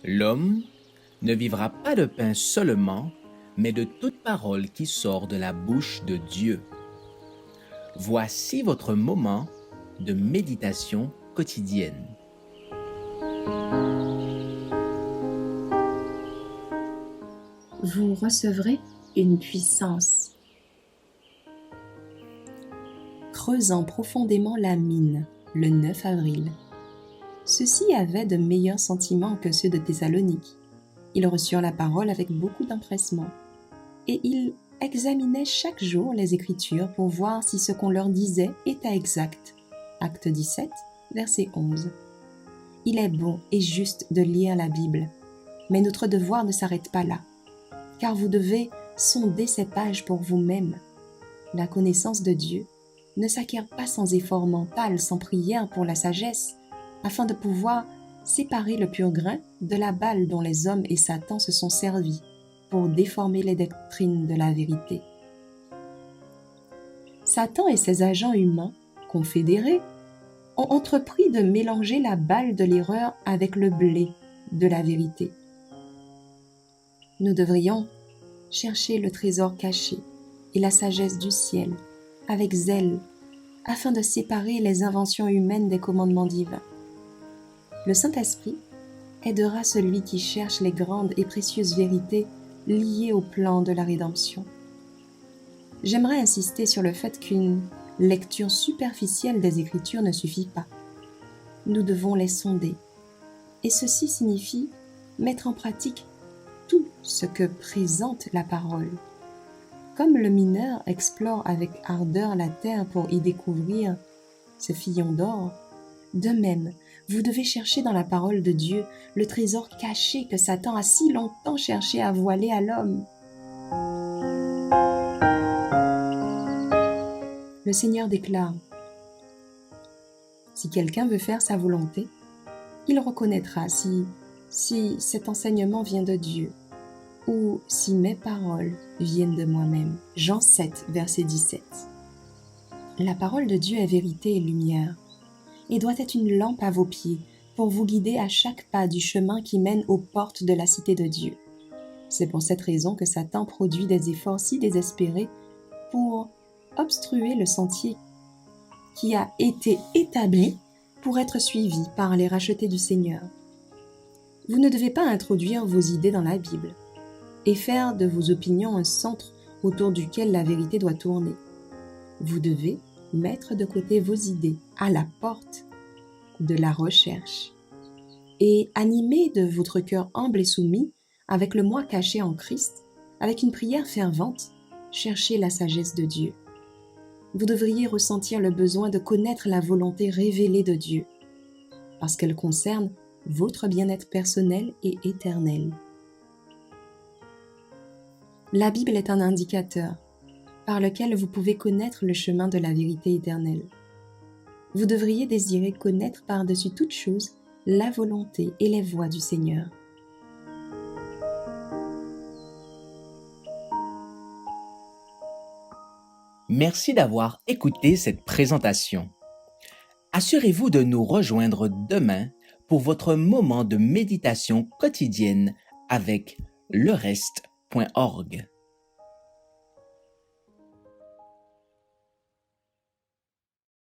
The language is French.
L'homme ne vivra pas de pain seulement, mais de toute parole qui sort de la bouche de Dieu. Voici votre moment de méditation quotidienne. Vous recevrez une puissance. Creusant profondément la mine, le 9 avril. Ceux-ci avaient de meilleurs sentiments que ceux de Thessalonique. Ils reçurent la parole avec beaucoup d'empressement. Et ils examinaient chaque jour les Écritures pour voir si ce qu'on leur disait était exact. Acte 17, verset 11. Il est bon et juste de lire la Bible, mais notre devoir ne s'arrête pas là, car vous devez sonder ces pages pour vous-même. La connaissance de Dieu ne s'acquiert pas sans effort mental, sans prière pour la sagesse, afin de pouvoir séparer le pur grain de la balle dont les hommes et Satan se sont servis pour déformer les doctrines de la vérité. Satan et ses agents humains, confédérés, ont entrepris de mélanger la balle de l'erreur avec le blé de la vérité. Nous devrions chercher le trésor caché et la sagesse du ciel avec zèle, afin de séparer les inventions humaines des commandements divins. Le Saint-Esprit aidera celui qui cherche les grandes et précieuses vérités liées au plan de la rédemption. J'aimerais insister sur le fait qu'une lecture superficielle des Écritures ne suffit pas. Nous devons les sonder, et ceci signifie mettre en pratique tout ce que présente la parole. Comme le mineur explore avec ardeur la terre pour y découvrir ce fillon d'or, de même, vous devez chercher dans la parole de Dieu le trésor caché que Satan a si longtemps cherché à voiler à l'homme. Le Seigneur déclare : si quelqu'un veut faire sa volonté, il reconnaîtra si cet enseignement vient de Dieu ou si mes paroles viennent de moi-même. Jean 7, verset 17. La parole de Dieu est vérité et lumière, et doit être une lampe à vos pieds pour vous guider à chaque pas du chemin qui mène aux portes de la cité de Dieu. C'est pour cette raison que Satan produit des efforts si désespérés pour obstruer le sentier qui a été établi pour être suivi par les rachetés du Seigneur. Vous ne devez pas introduire vos idées dans la Bible et faire de vos opinions un centre autour duquel la vérité doit tourner. Vous devez mettre de côté vos idées à la porte de la recherche et animé de votre cœur humble et soumis avec le moi caché en Christ, avec une prière fervente, cherchez la sagesse de Dieu. Vous devriez ressentir le besoin de connaître la volonté révélée de Dieu, parce qu'elle concerne votre bien-être personnel et éternel. La Bible est un indicateur par lequel vous pouvez connaître le chemin de la vérité éternelle. Vous devriez désirer connaître par-dessus toute chose la volonté et les voies du Seigneur. Merci d'avoir écouté cette présentation. Assurez-vous de nous rejoindre demain pour votre moment de méditation quotidienne avec lereste.org.